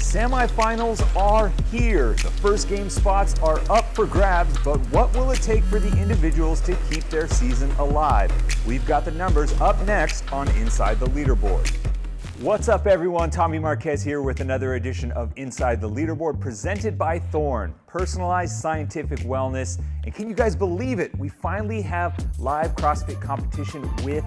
Semifinals are here. The first game spots are up for grabs, but what will it take for the individuals to keep their season alive? We've got the numbers up next on Inside the Leaderboard. What's up, everyone? Tommy Marquez here with another edition of Inside the Leaderboard presented by Thorne, personalized scientific wellness. And can you guys believe it? We finally have live CrossFit competition with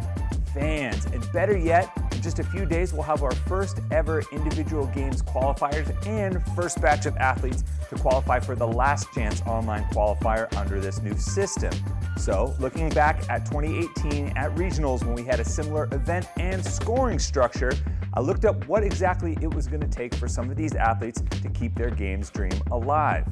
fans. And better yet, in just a few days, we'll have our first ever individual games qualifiers and first batch of athletes to qualify for the last chance online qualifier under this new system. So looking back at 2018 at regionals when we had a similar event and scoring structure, I looked up what exactly it was going to take for some of these athletes to keep their games dream alive.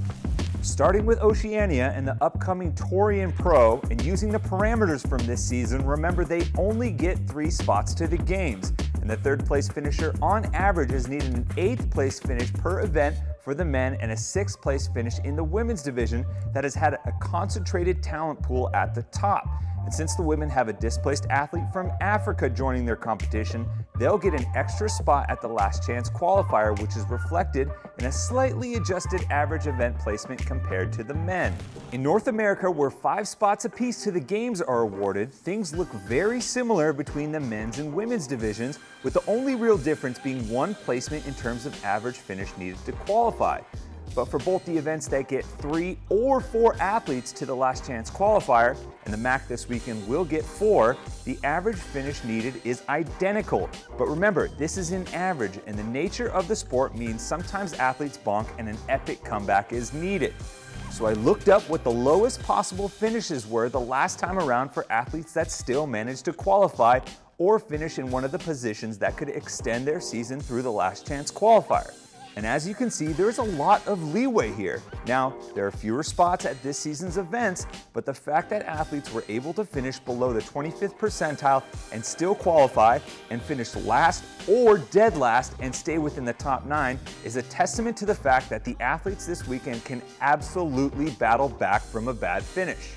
Starting with Oceania and the upcoming Torian Pro, and using the parameters from this season, remember they only get 3 spots to the games, and the third place finisher on average is needed an 8th place finish per event for the men and a 6th place finish in the women's division that has had a concentrated talent pool at the top. And since the women have a displaced athlete from Africa joining their competition, they'll get an extra spot at the last chance qualifier, which is reflected in a slightly adjusted average event placement compared to the men. In North America, where 5 spots apiece to the games are awarded, things look very similar between the men's and women's divisions, with the only real difference being 1 placement in terms of average finish needed to qualify. But for both the events that get 3 or 4 athletes to the last chance qualifier, and the MACC this weekend will get 4, the average finish needed is identical. But remember, this is an average, and the nature of the sport means sometimes athletes bonk and an epic comeback is needed. So I looked up what the lowest possible finishes were the last time around for athletes that still managed to qualify or finish in one of the positions that could extend their season through the last chance qualifier. And as you can see, there's a lot of leeway here. Now, there are fewer spots at this season's events, but the fact that athletes were able to finish below the 25th percentile and still qualify and finish last or dead last and stay within the top 9 is a testament to the fact that the athletes this weekend can absolutely battle back from a bad finish.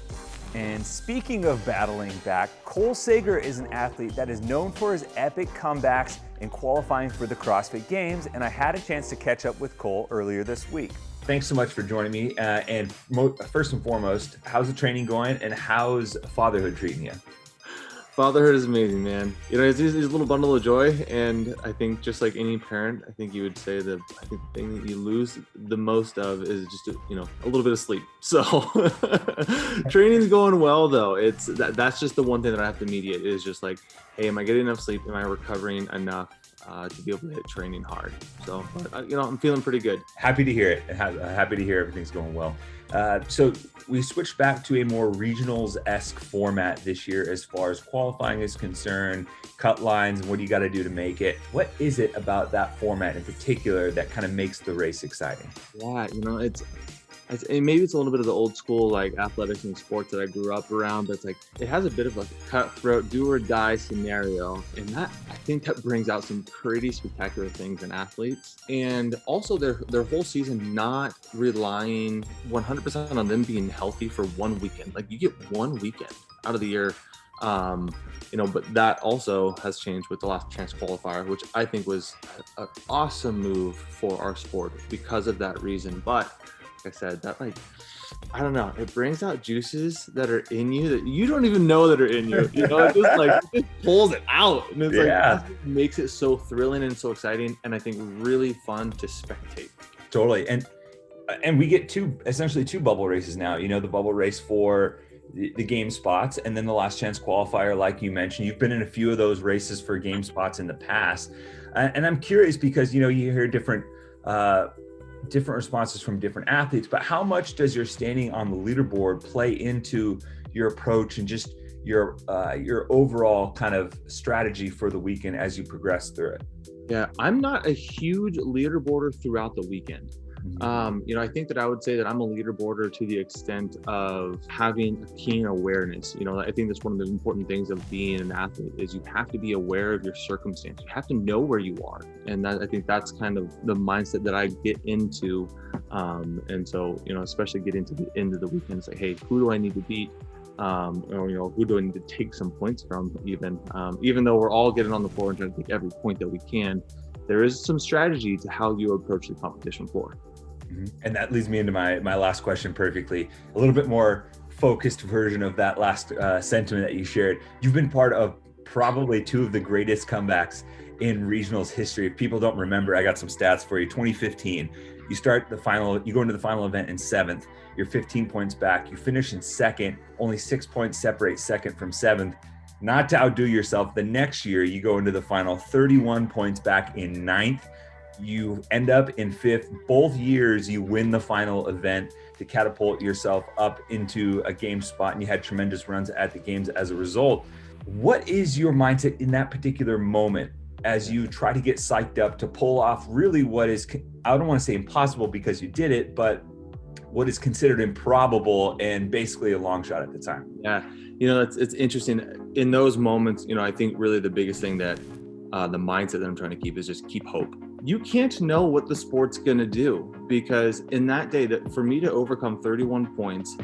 And speaking of battling back, Cole Sager is an athlete that is known for his epic comebacks in qualifying for the CrossFit Games, and I had a chance to catch up with Cole earlier this week. Thanks so much for joining me. And first and foremost, how's the training going and how's fatherhood treating you? Fatherhood is amazing, man. You know, it's a little bundle of joy, and I think just like any parent, I think you would say that I think the thing that you lose the most of is just a little bit of sleep. So training's going well, though. That's just the one thing that I have to mediate is just like, hey, am I getting enough sleep? Am I recovering enough to be able to hit training hard? So I'm feeling pretty good. Happy to hear it. Happy to hear everything's going well. So we switched back to a more regionals-esque format this year as far as qualifying is concerned, cut lines, and what do you got to do to make it? What is it about that format in particular that kind of makes the race exciting? Yeah, maybe it's a little bit of the old school like athletics and sports that I grew up around, but it's like it has a bit of like a cutthroat, do or die scenario, and that I think that brings out some pretty spectacular things in athletes, and also their whole season not relying 100% on them being healthy for one weekend. Like you get one weekend out of the year, but that also has changed with the last chance qualifier, which I think was an awesome move for our sport because of that reason. But like I said, that I don't know, it brings out juices that are in you that you don't even know that are in you. It just pulls it out, and it's it makes it so thrilling and so exciting, and I think really fun to spectate. Totally, and we get essentially two bubble races now. The bubble race for the game spots, and then the last chance qualifier, like you mentioned. You've been in a few of those races for game spots in the past, and I'm curious because you hear different responses from different athletes, but how much does your standing on the leaderboard play into your approach and just your overall kind of strategy for the weekend as you progress through it? Yeah, I'm not a huge leaderboarder throughout the weekend. I think that I would say that I'm a leaderboarder to the extent of having a keen awareness. I think that's one of the important things of being an athlete is you have to be aware of your circumstance. You have to know where you are. And I think that's kind of the mindset that I get into. And so, especially getting to the end of the weekend, it's like, hey, who do I need to beat? Who do I need to take some points from even though we're all getting on the floor and trying to take every point that we can. there is some strategy to how you approach the competition floor. And that leads me into my last question perfectly. A little bit more focused version of that last sentiment that you shared. You've been part of probably two of the greatest comebacks in regionals history. If people don't remember, I got some stats for you. 2015, you start the final, you go into the final event in 7th, you're 15 points back, you finish in 2nd, only 6 points separate 2nd from 7th. Not to outdo yourself, the next year you go into the final 31 points back in 9th, you end up in 5th. Both years you win the final event to catapult yourself up into a game spot, and you had tremendous runs at the games as a result. What is your mindset in that particular moment as you try to get psyched up to pull off really what is, I don't want to say impossible because you did it, but what is considered improbable and basically a long shot at the time? Yeah, it's interesting. In those moments, I think really the biggest thing that the mindset that I'm trying to keep is just keep hope. You can't know what the sport's going to do, because in that day, that for me to overcome 31 points,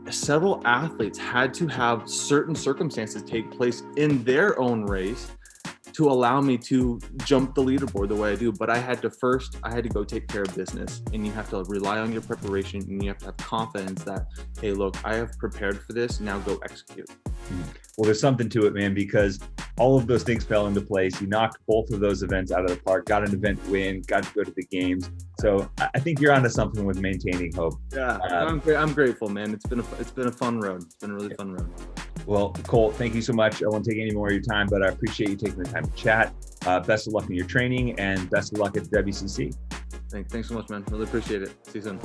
several athletes had to have certain circumstances take place in their own race to allow me to jump the leaderboard the way I do. But I had to go take care of business, and you have to rely on your preparation, and you have to have confidence that, hey, look, I have prepared for this, now go execute. Well, there's something to it, man, because all of those things fell into place. You knocked both of those events out of the park, got an event win, got to go to the games. So I think you're onto something with maintaining hope. Yeah, I'm grateful, man. It's been a fun road. It's been a really fun road. Well, Cole, thank you so much. I won't take any more of your time, but I appreciate you taking the time to chat. Best of luck in your training, and best of luck at the WCC. Thanks so much, man. Really appreciate it. See you soon.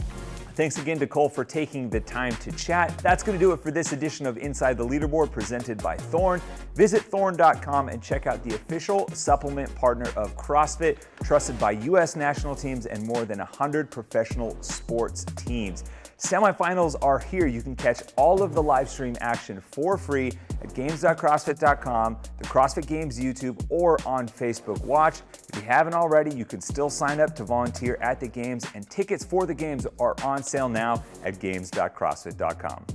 Thanks again to Cole for taking the time to chat. That's going to do it for this edition of Inside the Leaderboard presented by Thorne. Visit thorne.com and check out the official supplement partner of CrossFit, trusted by U.S. national teams and more than 100 professional sports teams. Semifinals are here. You can catch all of the live stream action for free at games.crossfit.com, the CrossFit Games YouTube, or on Facebook Watch. If you haven't already, you can still sign up to volunteer at the games, and tickets for the games are on sale now at games.crossfit.com.